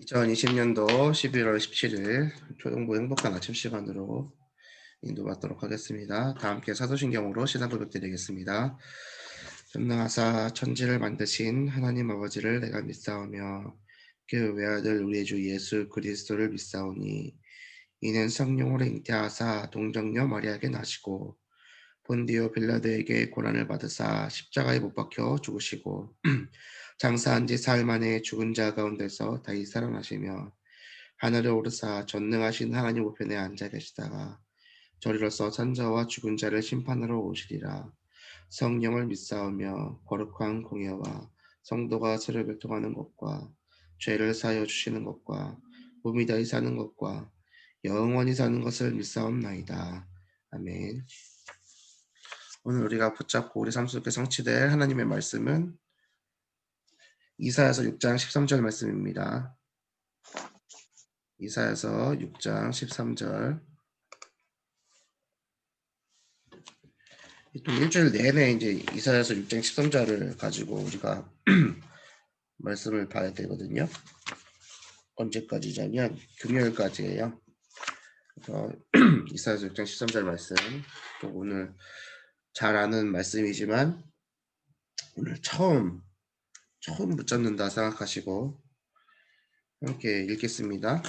2020년도 11월 17일 초등부 행복한 아침 시간으로 인도받도록 하겠습니다. 다 함께 사도신경으로 시작 부탁드리겠습니다. 전능하사 천지를 만드신 하나님 아버지를 내가 믿사오며 그 외아들 우리의 주 예수 그리스도를 믿사오니 이는 성령으로 잉태하사 동정녀 마리아에게 나시고 본디오 빌라드에게 고난을 받으사 십자가에 못 박혀 죽으시고 장사한 지 사흘 만에 죽은 자 가운데서 다시 살아나시며 하늘에 오르사 전능하신 하나님 우편에 앉아 계시다가 저리로서 산자와 죽은 자를 심판하러 오시리라. 성령을 믿사오며 거룩한 공예와 성도가 서로 교통하는 것과 죄를 사하여 주시는 것과 몸이 다히 사는 것과 영원히 사는 것을 믿사옵나이다. 아멘. 오늘 우리가 붙잡고 우리 삶 속에 성취될 하나님의 말씀은 이사야서 6장 13절 말씀입니다. 이사야서 6장 13절. 또 일주일 내내 이제 이사야서 6장 13절을 가지고 우리가 말씀을 봐야 되거든요. 언제까지냐면 금요일까지예요. 그래서 이사야서 6장 13절 말씀, 또 오늘 잘 아는 말씀이지만 오늘 처음 붙잡는다 생각하시고 함께 읽겠습니다.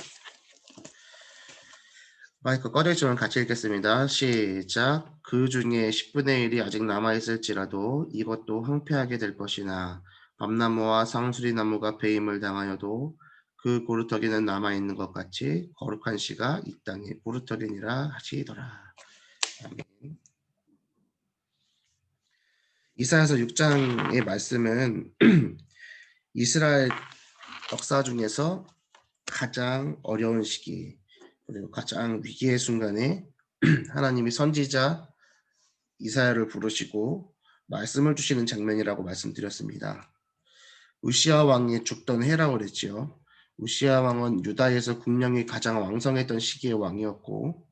마이크 꺼내주면 같이 읽겠습니다. 시작. 그 중에 10분의 1이 아직 남아있을지라도 이것도 황폐하게 될 것이나 밤나무와 상수리나무가 배임을 당하여도 그 고루터기는 남아있는 것 같이 거룩한 씨가 이 땅에 고루터기니라 하시더라. 아멘. 이사야서 6장의 말씀은 이스라엘 역사 중에서 가장 어려운 시기 그리고 가장 위기의 순간에 하나님이 선지자 이사야를 부르시고 말씀을 주시는 장면이라고 말씀드렸습니다. 우시아 왕이 죽던 해라고 그랬지요. 우시아 왕은 유다에서 국력이 가장 왕성했던 시기의 왕이었고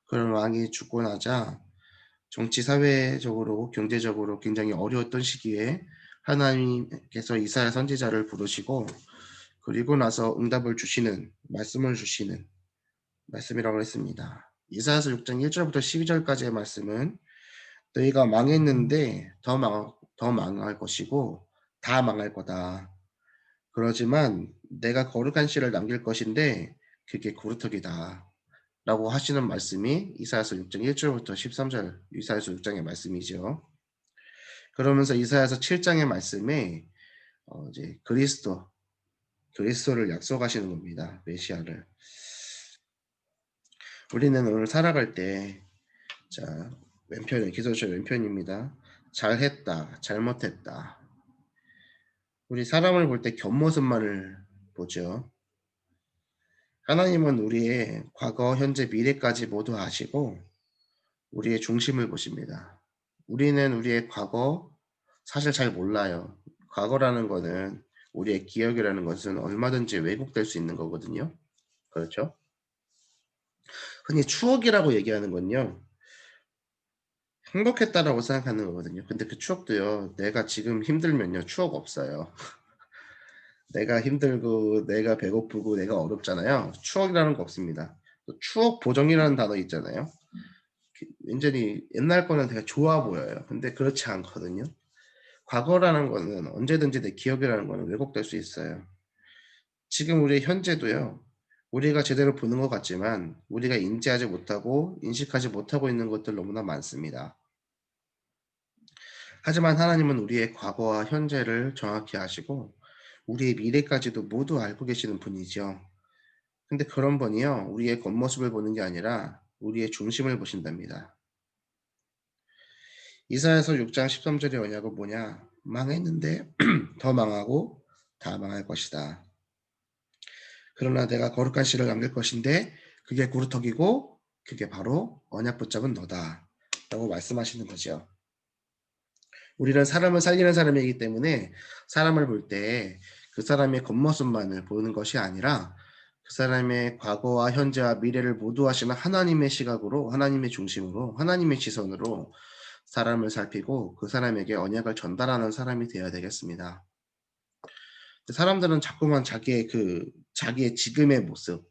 그런 왕이 죽고 나자 정치 사회적으로 경제적으로 굉장히 어려웠던 시기에 하나님께서 이사야 선지자를 부르시고 그리고 나서 응답을 주시는 말씀을 주시는 말씀이라고 했습니다. 이사야서 6장 1절부터 12절까지의 말씀은 너희가 망했는데 더 망할 것이고 다 망할 거다. 그러지만 내가 거룩한 씨를 남길 것인데 그게 고루터기다. 라고 하시는 말씀이 이사야서 6장 1절부터 13절 이사야서 6장의 말씀이죠. 그러면서 이사야서 7장의 말씀에 이제 그리스도를 약속하시는 겁니다. 메시아를. 우리는 오늘 살아갈 때 자, 왼편에 기도처 왼편입니다. 잘했다, 잘못했다. 우리 사람을 볼 때 겉모습만을 보죠. 하나님은 우리의 과거, 현재, 미래까지 모두 아시고 우리의 중심을 보십니다. 우리는 우리의 과거 사실 잘 몰라요. 과거라는 거는 우리의 기억이라는 것은 얼마든지 왜곡될 수 있는 거거든요. 그렇죠? 흔히 추억이라고 얘기하는 건요. 행복했다라고 생각하는 거거든요. 근데 그 추억도요. 내가 지금 힘들면요. 추억 없어요. 내가 힘들고 내가 배고프고 내가 어렵잖아요. 추억이라는 거 없습니다. 또 추억 보정이라는 단어 있잖아요. 완전히 옛날 거는 되게 좋아 보여요. 근데 그렇지 않거든요. 과거라는 거는 언제든지 내 기억이라는 거는 왜곡될 수 있어요. 지금 우리의 현재도요. 우리가 제대로 보는 것 같지만 우리가 인지하지 못하고 인식하지 못하고 있는 것들 너무나 많습니다. 하지만 하나님은 우리의 과거와 현재를 정확히 아시고 우리의 미래까지도 모두 알고 계시는 분이죠. 근데 그런 분이요. 우리의 겉모습을 보는 게 아니라 우리의 중심을 보신답니다. 이사야서 6장 13절의 언약은 뭐냐? 망했는데 더 망하고 다 망할 것이다. 그러나 내가 거룩한 씨를 남길 것인데 그게 고루터기고 그게 바로 언약 붙잡은 너다. 라고 말씀하시는 거죠. 우리는 사람을 살리는 사람이기 때문에 사람을 볼 때 그 사람의 겉모습만을 보는 것이 아니라 그 사람의 과거와 현재와 미래를 모두 하시는 하나님의 시각으로 하나님의 중심으로 하나님의 시선으로 사람을 살피고 그 사람에게 언약을 전달하는 사람이 되어야 되겠습니다. 사람들은 자꾸만 자기의 지금의 모습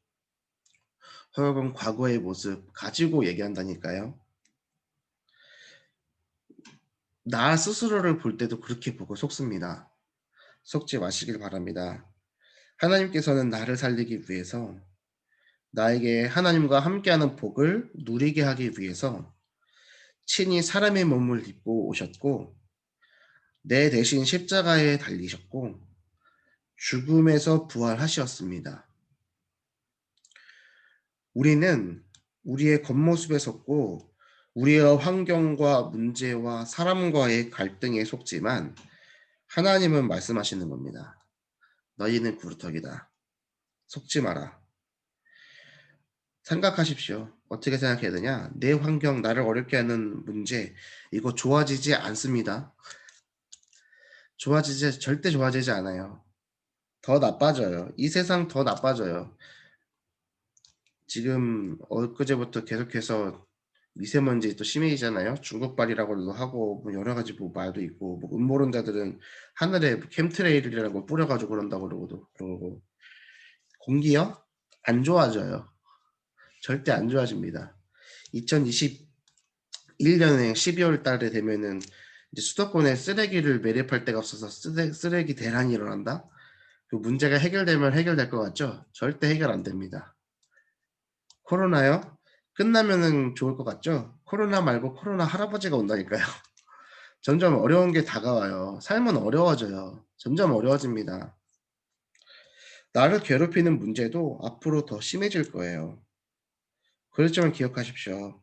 혹은 과거의 모습 가지고 얘기한다니까요. 나 스스로를 볼 때도 그렇게 보고 속습니다. 속지 마시길 바랍니다. 하나님께서는 나를 살리기 위해서 나에게 하나님과 함께하는 복을 누리게 하기 위해서 친히 사람의 몸을 입고 오셨고 내 대신 십자가에 달리셨고 죽음에서 부활하셨습니다. 우리는 우리의 겉모습에 속고 우리의 환경과 문제와 사람과의 갈등에 속지만 하나님은 말씀하시는 겁니다. 너희는 구루터기다. 속지 마라. 생각하십시오. 어떻게 생각해야 되냐? 내 환경, 나를 어렵게 하는 문제, 이거 좋아지지 않습니다. 절대 좋아지지 않아요. 더 나빠져요. 이 세상 더 나빠져요. 지금 엊그제부터 계속해서 미세먼지 또 심해지잖아요. 중국발이라고도 하고 뭐 여러 가지 뭐 말도 있고 뭐 음모론자들은 하늘에 캠트레일이라고 뿌려가지고 그런다고 그러고 공기요? 안 좋아져요. 절대 안 좋아집니다. 2021년에 12월 달에 되면은 이제 수도권에 쓰레기를 매립할 데가 없어서 쓰레기 대란이 일어난다? 그 문제가 해결되면 해결될 것 같죠? 절대 해결 안 됩니다. 코로나요? 끝나면은 좋을 것 같죠? 코로나 말고 코로나 할아버지가 온다니까요. 점점 어려운 게 다가와요. 삶은 어려워져요. 점점 어려워집니다. 나를 괴롭히는 문제도 앞으로 더 심해질 거예요. 그렇지만 기억하십시오.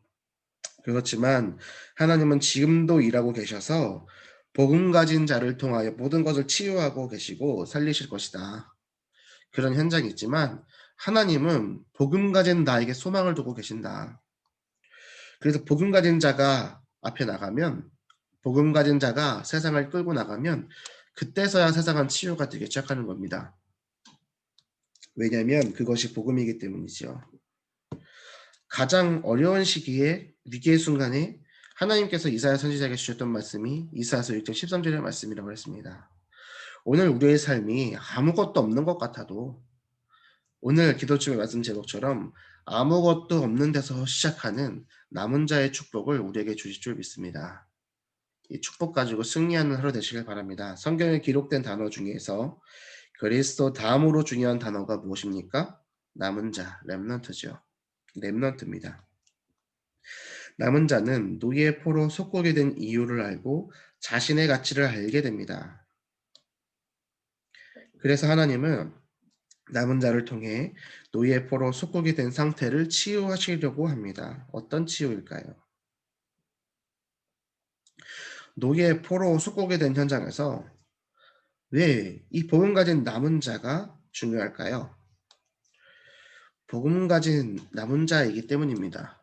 그렇지만 하나님은 지금도 일하고 계셔서 복음 가진 자를 통하여 모든 것을 치유하고 계시고 살리실 것이다. 그런 현장이 있지만 하나님은 복음 가진 나에게 소망을 두고 계신다. 그래서 복음 가진 자가 앞에 나가면 복음 가진 자가 세상을 끌고 나가면 그때서야 세상은 치유가 되기 시작하는 겁니다. 왜냐하면 그것이 복음이기 때문이죠. 가장 어려운 시기에 위기의 순간에 하나님께서 이사야 선지자에게 주셨던 말씀이 이사야서 6장 13절의 말씀이라고 했습니다. 오늘 우리의 삶이 아무것도 없는 것 같아도 오늘 기도중의 말씀 제목처럼 아무것도 없는 데서 시작하는 남은 자의 축복을 우리에게 주실 줄 믿습니다. 이 축복 가지고 승리하는 하루 되시길 바랍니다. 성경에 기록된 단어 중에서 그리스도 다음으로 중요한 단어가 무엇입니까? 남은 자, 렘넌트죠. 렘넌트입니다. 남은 자는 노예의 포로 속국이 된 이유를 알고 자신의 가치를 알게 됩니다. 그래서 하나님은 남은 자를 통해 노예의 포로 속국이 된 상태를 치유하시려고 합니다. 어떤 치유일까요? 노예의 포로 속국이 된 현장에서 왜 이 복음 가진 남은 자가 중요할까요? 복음 가진 남은 자이기 때문입니다.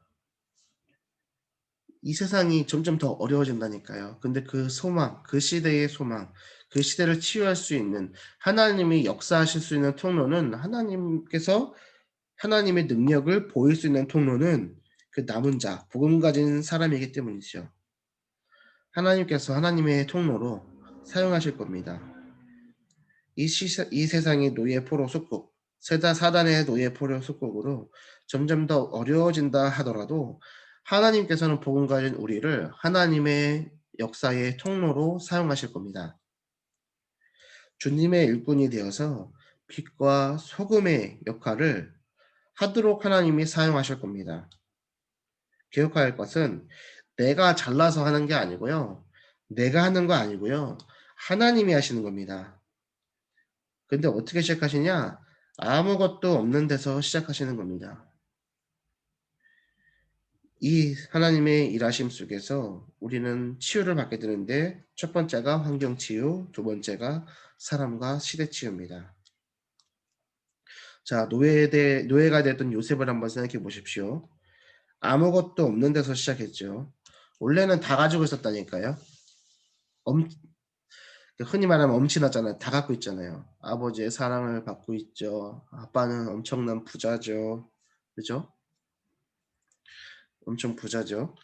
이 세상이 점점 더 어려워진다니까요. 근데 그 소망, 그 시대의 소망, 그 시대를 치유할 수 있는 하나님이 역사하실 수 있는 통로는 하나님께서 하나님의 능력을 보일 수 있는 통로는 그 남은 자, 복음 가진 사람이기 때문이죠. 하나님께서 하나님의 통로로 사용하실 겁니다. 이 세상의 노예 포로 속국, 사단의 노예 포로 속국으로 점점 더 어려워진다 하더라도 하나님께서는 복음 가진 우리를 하나님의 역사의 통로로 사용하실 겁니다. 주님의 일꾼이 되어서 빛과 소금의 역할을 하도록 하나님이 사용하실 겁니다. 기억해야 할 것은 내가 잘나서 하는 게 아니고요. 내가 하는 거 아니고요. 하나님이 하시는 겁니다. 근데 어떻게 시작하시냐? 아무것도 없는 데서 시작하시는 겁니다. 이 하나님의 일하심 속에서 우리는 치유를 받게 되는데 첫 번째가 환경 치유, 두 번째가 사람과 시대 치유입니다. 자, 노예가 됐던 요셉을 한번 생각해 보십시오. 아무것도 없는 데서 시작했죠. 원래는 다 가지고 있었다니까요. 엄, 흔히 말하면 엄친아잖아요. 다 갖고 있잖아요. 아버지의 사랑을 받고 있죠. 아빠는 엄청난 부자죠. 그죠? 엄청 부자죠.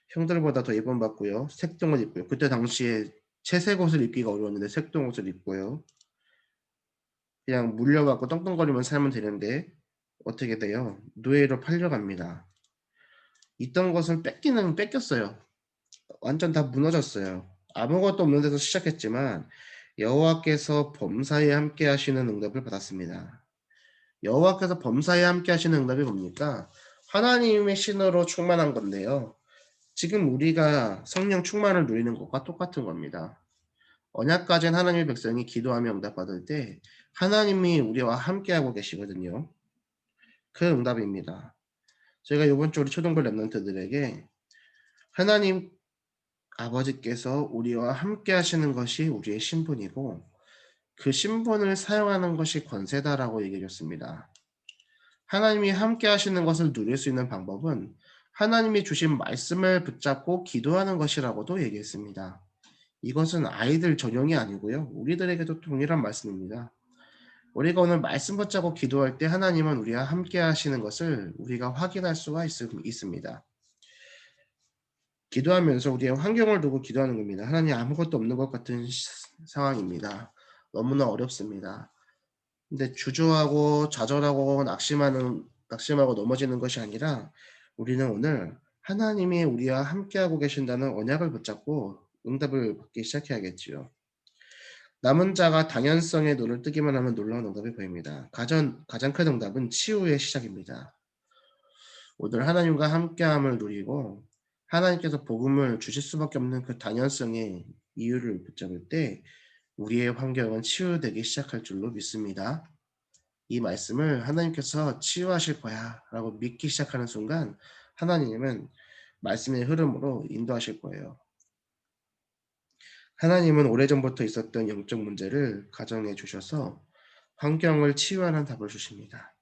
형들보다 더 예쁨받고요. 색동을 입고요. 그때 당시에 채색 옷을 입기가 어려웠는데 색동 옷을 입고요. 그냥 물려갖고 떵떵거리면 살면 되는데 어떻게 돼요? 노예로 팔려갑니다. 있던 것을 뺏기는 뺏겼어요. 완전 다 무너졌어요. 아무것도 없는 데서 시작했지만 여호와께서 범사에 함께 하시는 응답을 받았습니다. 여호와께서 범사에 함께 하시는 응답이 뭡니까? 하나님의 신으로 충만한 건데요. 지금 우리가 성령 충만을 누리는 것과 똑같은 겁니다. 언약 가진 하나님의 백성이 기도하며 응답받을 때 하나님이 우리와 함께하고 계시거든요. 그 응답입니다. 저희가 이번 주 우리 초등부 랩런트들에게 하나님 아버지께서 우리와 함께 하시는 것이 우리의 신분이고 그 신분을 사용하는 것이 권세다라고 얘기해 줬습니다. 하나님이 함께 하시는 것을 누릴 수 있는 방법은 하나님이 주신 말씀을 붙잡고 기도하는 것이라고도 얘기했습니다. 이것은 아이들 전용이 아니고요. 우리들에게도 동일한 말씀입니다. 우리가 오늘 말씀 붙잡고 기도할 때 하나님은 우리와 함께 하시는 것을 우리가 확인할 수가 있습니다. 기도하면서 우리의 환경을 두고 기도하는 겁니다. 하나님 아무것도 없는 것 같은 상황입니다. 너무나 어렵습니다. 근데 주저하고 좌절하고 낙심하고 넘어지는 것이 아니라 우리는 오늘 하나님이 우리와 함께하고 계신다는 언약을 붙잡고 응답을 받기 시작해야겠지요. 남은 자가 당연성의 눈을 뜨기만 하면 놀라운 응답이 보입니다. 가장 큰 응답은 치유의 시작입니다. 오늘 하나님과 함께함을 누리고 하나님께서 복음을 주실 수밖에 없는 그 당연성의 이유를 붙잡을 때 우리의 환경은 치유되기 시작할 줄로 믿습니다. 이 말씀을 하나님께서 치유하실 거야 라고 믿기 시작하는 순간 하나님은 말씀의 흐름으로 인도하실 거예요. 하나님은 오래전부터 있었던 영적 문제를 가정해 주셔서 환경을 치유하는 답을 주십니다.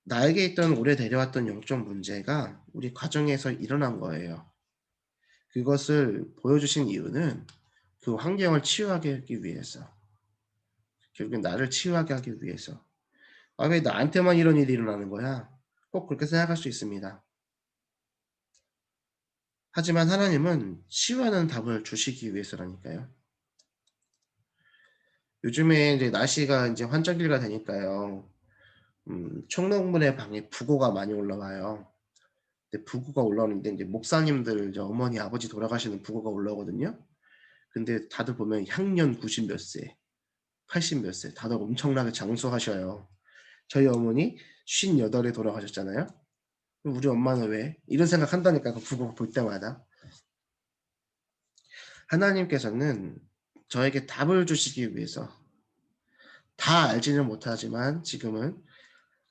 나에게 있던 오래 내려왔던 영적 문제가 우리 가정에서 일어난 거예요. 그것을 보여주신 이유는 그 환경을 치유하게 하기 위해서, 결국엔 나를 치유하게 하기 위해서. 아, 왜 나한테만 이런 일이 일어나는 거야? 꼭 그렇게 생각할 수 있습니다. 하지만 하나님은 치유하는 답을 주시기 위해서라니까요. 요즘에 이제 날씨가 이제 환절기가 되니까요. 총동문의 방에 부고가 많이 올라와요. 근데 부고가 올라오는데 이제 목사님들 이제 어머니 아버지 돌아가시는 부고가 올라오거든요. 근데 다들 보면 향년 90 몇 세, 80 몇 세 다들 엄청나게 장수하셔요. 저희 어머니 58에 돌아가셨잖아요. 그럼 우리 엄마는 왜? 이런 생각 한다니까 그 부고 볼 때마다. 하나님께서는 저에게 답을 주시기 위해서 다 알지는 못하지만 지금은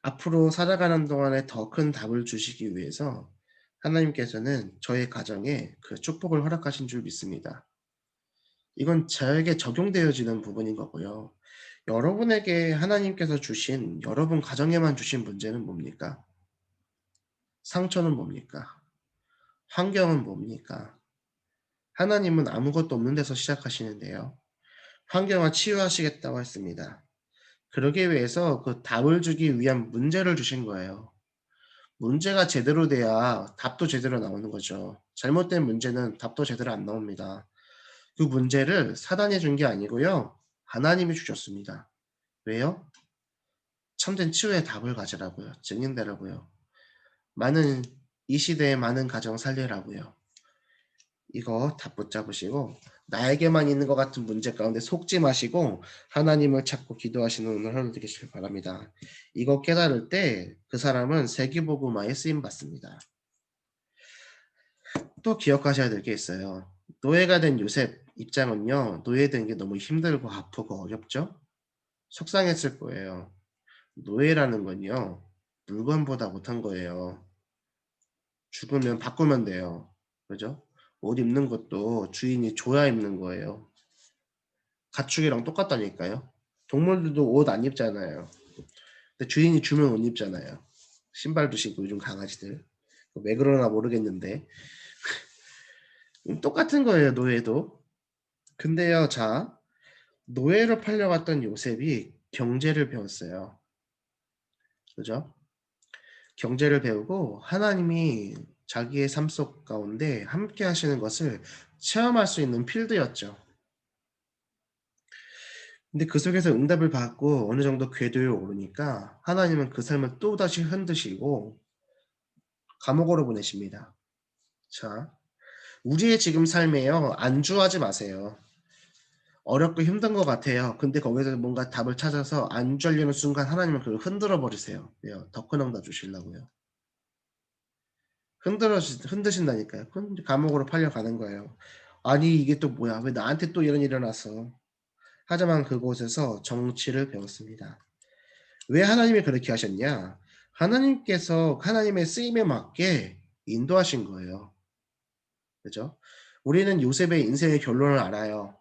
앞으로 살아가는 동안에 더 큰 답을 주시기 위해서 하나님께서는 저의 가정에 그 축복을 허락하신 줄 믿습니다. 이건 저에게 적용되어지는 부분인 거고요. 여러분에게 하나님께서 주신 여러분 가정에만 주신 문제는 뭡니까? 상처는 뭡니까? 환경은 뭡니까? 하나님은 아무것도 없는 데서 시작하시는데요. 환경을 치유하시겠다고 했습니다. 그러기 위해서 그 답을 주기 위한 문제를 주신 거예요. 문제가 제대로 돼야 답도 제대로 나오는 거죠. 잘못된 문제는 답도 제대로 안 나옵니다. 그 문제를 사단이 준 게 아니고요. 하나님이 주셨습니다. 왜요? 참된 치유의 답을 가지라고요. 증인되라고요. 이 시대의 많은 가정 살리라고요. 이거 다 붙잡으시고 나에게만 있는 것 같은 문제 가운데 속지 마시고 하나님을 찾고 기도하시는 오늘 하루 되시길 바랍니다. 이거 깨달을 때 그 사람은 세계복음화에 쓰임 받습니다. 또 기억하셔야 될 게 있어요. 노예가 된 요셉 입장은요. 노예된 게 너무 힘들고 아프고 어렵죠? 속상했을 거예요. 노예라는 건요. 물건보다 못한 거예요. 죽으면 바꾸면 돼요. 그죠? 옷 입는 것도 주인이 줘야 입는 거예요. 가축이랑 똑같다니까요. 동물들도 옷 안 입잖아요. 근데 주인이 주면 옷 입잖아요. 신발도 신고 요즘 강아지들. 왜 그러나 모르겠는데 똑같은 거예요. 노예도. 근데요. 자, 노예로 팔려갔던 요셉이 경제를 배웠어요. 그죠? 경제를 배우고 하나님이 자기의 삶 속 가운데 함께 하시는 것을 체험할 수 있는 필드였죠. 근데 그 속에서 응답을 받고 어느 정도 궤도에 오르니까 하나님은 그 삶을 또다시 흔드시고 감옥으로 보내십니다. 자, 우리의 지금 삶에요. 안주하지 마세요. 어렵고 힘든 것 같아요. 근데 거기서 뭔가 답을 찾아서 안주하려는 순간 하나님은 그걸 흔들어 버리세요. 왜요? 더 큰 응답 주시려고요. 흔드신다니까요. 그럼 감옥으로 팔려가는 거예요. 아니 이게 또 뭐야? 왜 나한테 또 이런 일이 일어났어? 하지만 그곳에서 정치를 배웠습니다. 왜 하나님이 그렇게 하셨냐? 하나님께서 하나님의 쓰임에 맞게 인도하신 거예요. 그죠? 우리는 요셉의 인생의 결론을 알아요.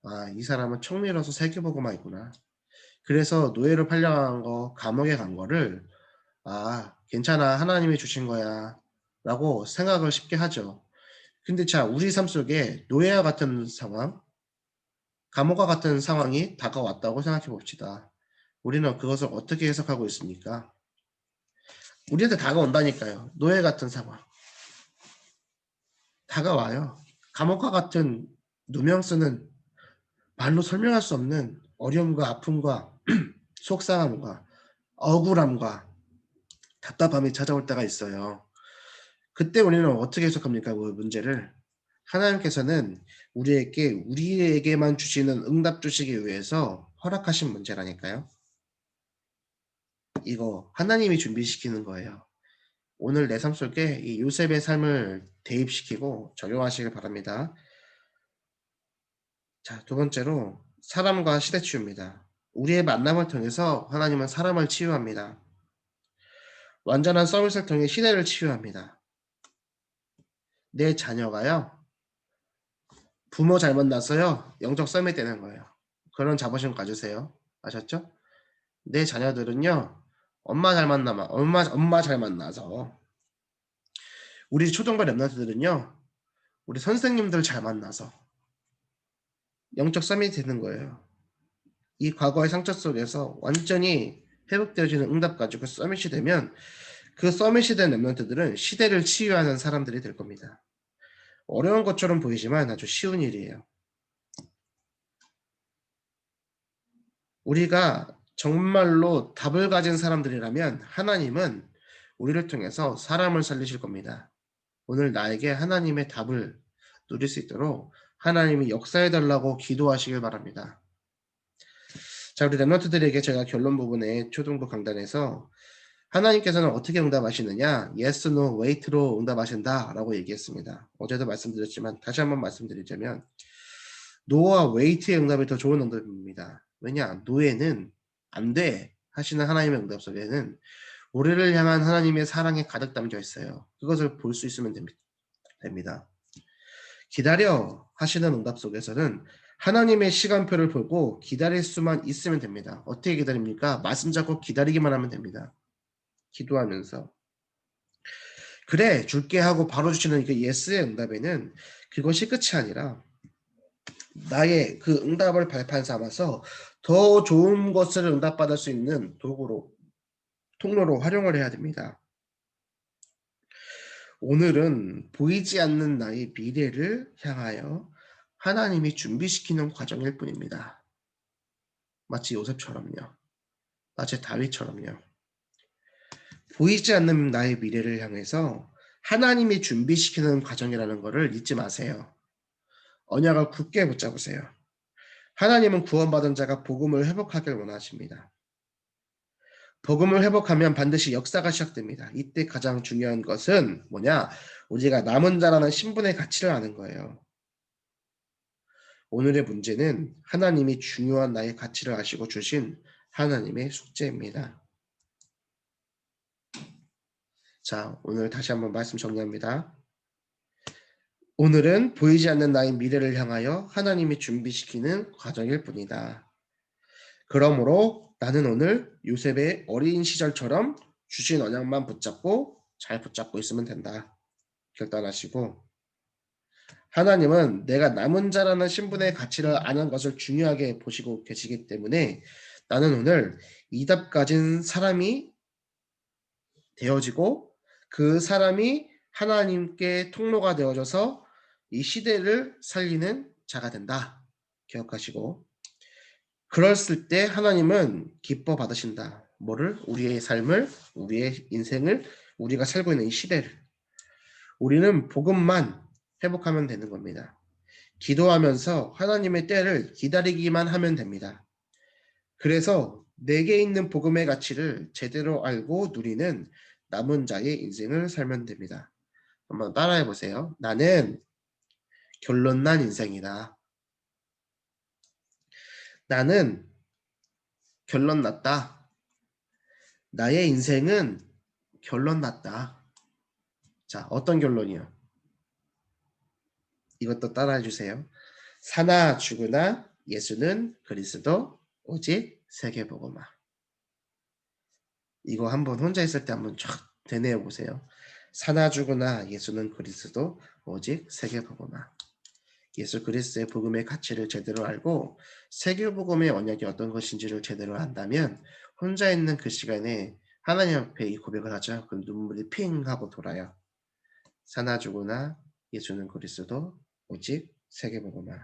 아, 이 사람은 청리로서 세계보고만 있구나. 그래서 노예로 팔려간 거, 감옥에 간 거를 아, 괜찮아. 하나님이 주신 거야. 라고 생각을 쉽게 하죠. 근데 자, 우리 삶 속에 노예와 같은 상황, 감옥과 같은 상황이 다가왔다고 생각해 봅시다. 우리는 그것을 어떻게 해석하고 있습니까? 우리한테 다가온다니까요. 노예 같은 상황. 다가와요. 감옥과 같은 누명쓰는 말로 설명할 수 없는 어려움과 아픔과 속상함과 억울함과 답답함이 찾아올 때가 있어요. 그때 우리는 어떻게 해석합니까? 그 문제를. 하나님께서는 우리에게만 주시는 응답 주시기 위해서 허락하신 문제라니까요. 이거 하나님이 준비시키는 거예요. 오늘 내 삶 속에 이 요셉의 삶을 대입시키고 적용하시길 바랍니다. 자, 두 번째로 사람과 시대 치유입니다. 우리의 만남을 통해서 하나님은 사람을 치유합니다. 완전한 서밋을 통해 시대를 치유합니다. 내 자녀가요, 부모 잘 만나서요, 영적 서밋 되는 거예요. 그런 자부심 가지세요. 아셨죠? 내 자녀들은요, 엄마 잘 만나서, 우리 초등부 랩런트들은요, 우리 선생님들 잘 만나서 영적 서밋이 되는 거예요. 이 과거의 상처 속에서 완전히 회복되어지는 응답 가지고 서밋이 되면 그 서밋이 된 랩런트들은 시대를 치유하는 사람들이 될 겁니다. 어려운 것처럼 보이지만 아주 쉬운 일이에요. 우리가 정말로 답을 가진 사람들이라면 하나님은 우리를 통해서 사람을 살리실 겁니다. 오늘 나에게 하나님의 답을 누릴 수 있도록 하나님이 역사해 달라고 기도하시길 바랍니다. 자, 우리 랩런트들에게 제가 결론 부분에 초등부 강단에서 하나님께서는 어떻게 응답하시느냐? Yes, no, wait로 응답하신다라고 얘기했습니다. 어제도 말씀드렸지만 다시 한번 말씀드리자면 no와 wait의 응답이 더 좋은 응답입니다. 왜냐? no에는 안 돼 하시는 하나님의 응답 속에는 우리를 향한 하나님의 사랑이 가득 담겨 있어요. 그것을 볼 수 있으면 됩니다. 기다려 하시는 응답 속에서는 하나님의 시간표를 보고 기다릴 수만 있으면 됩니다. 어떻게 기다립니까? 말씀 잡고 기다리기만 하면 됩니다. 기도하면서. 그래 줄게 하고 바로 주시는 그 예스의 응답에는 그것이 끝이 아니라 나의 그 응답을 발판 삼아서 더 좋은 것을 응답받을 수 있는 도구로 통로로 활용을 해야 됩니다. 오늘은 보이지 않는 나의 미래를 향하여 하나님이 준비시키는 과정일 뿐입니다. 마치 요셉처럼요. 마치 다윗처럼요. 보이지 않는 나의 미래를 향해서 하나님이 준비시키는 과정이라는 것을 잊지 마세요. 언약을 굳게 붙잡으세요. 하나님은 구원받은 자가 복음을 회복하길 원하십니다. 복음을 회복하면 반드시 역사가 시작됩니다. 이때 가장 중요한 것은 뭐냐? 우리가 남은 자라는 신분의 가치를 아는 거예요. 오늘의 문제는 하나님이 중요한 나의 가치를 아시고 주신 하나님의 숙제입니다. 자, 오늘 다시 한번 말씀 정리합니다. 오늘은 보이지 않는 나의 미래를 향하여 하나님이 준비시키는 과정일 뿐이다. 그러므로 나는 오늘 요셉의 어린 시절처럼 주신 언약만 붙잡고 잘 붙잡고 있으면 된다. 결단하시고 하나님은 내가 남은 자라는 신분의 가치를 아는 것을 중요하게 보시고 계시기 때문에 나는 오늘 이답 가진 사람이 되어지고 그 사람이 하나님께 통로가 되어져서 이 시대를 살리는 자가 된다. 기억하시고 그랬을 때 하나님은 기뻐 받으신다. 뭐를? 우리의 삶을, 우리의 인생을, 우리가 살고 있는 이 시대를. 우리는 복음만 회복하면 되는 겁니다. 기도하면서 하나님의 때를 기다리기만 하면 됩니다. 그래서 내게 있는 복음의 가치를 제대로 알고 누리는 남은 자의 인생을 살면 됩니다. 한번 따라해 보세요. 나는 결론난 인생이다. 나는 결론 났다. 나의 인생은 결론 났다. 자, 어떤 결론이요? 이것도 따라해 주세요. 사나 죽으나 예수는 그리스도 오직 세계복음화. 이거 한번 혼자 있을 때 한번 쫙 되뇌어 보세요. 사나 죽으나 예수는 그리스도 오직 세계복음화. 예수 그리스도의 복음의 가치를 제대로 알고 세계복음의 언약이 어떤 것인지를 제대로 안다면 혼자 있는 그 시간에 하나님 앞에 이 고백을 하죠. 그 눈물이 핑 하고 돌아요. 사나 죽으나 예수는 그리스도 오직 세계복음화.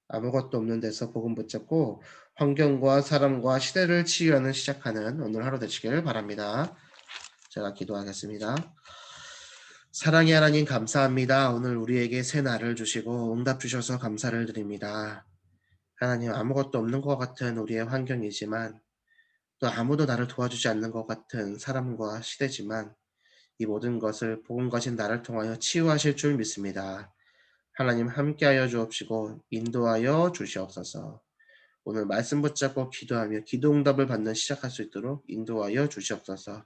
아무것도 없는 데서 복음 붙잡고 환경과 사람과 시대를 치유하는 시작하는 오늘 하루 되시길 바랍니다. 제가 기도하겠습니다. 사랑의 하나님 감사합니다. 오늘 우리에게 새 날을 주시고 응답 주셔서 감사를 드립니다. 하나님 아무것도 없는 것 같은 우리의 환경이지만 또 아무도 나를 도와주지 않는 것 같은 사람과 시대지만 이 모든 것을 복음 가진 나를 통하여 치유하실 줄 믿습니다. 하나님 함께하여 주옵시고 인도하여 주시옵소서. 오늘 말씀 붙잡고 기도하며 기도 응답을 받는 시작할 수 있도록 인도하여 주시옵소서.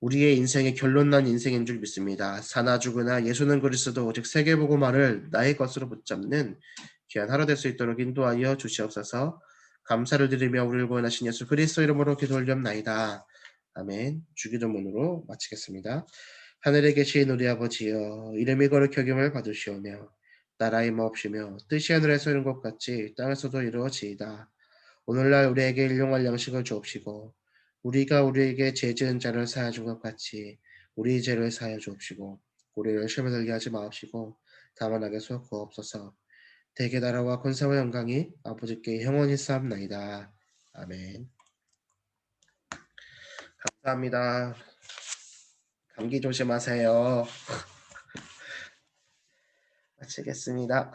우리의 인생의 결론난 인생인 줄 믿습니다. 사나 죽으나 예수는 그리스도 오직 세계복음화를 나의 것으로 붙잡는 귀한 하루 될 수 있도록 인도하여 주시옵소서. 감사를 드리며 우리를 구원하신 예수 그리스도 이름으로 기도 올리옵나이다. 아멘. 주기도문으로 마치겠습니다. 하늘에 계신 우리 아버지여 이름이 거룩히 여김을 받으시오며 나라의 마옵시며 뜻이 하늘에서 이룬 것 같이 땅에서도 이루어지이다. 오늘날 우리에게 일용할 양식을 주옵시고 우리가 우리에게 죄 지은 자를 사하여 준 것 같이 우리 죄를 사하여 주옵시고 우리를 시험에 들게 하지 마옵시고 다만 악에서 구하옵소서. 대개 나라와 권세와 영광이 아버지께 영원히 쌓옵나이다. 아멘. 감사합니다. 감기 조심하세요. 마치겠습니다.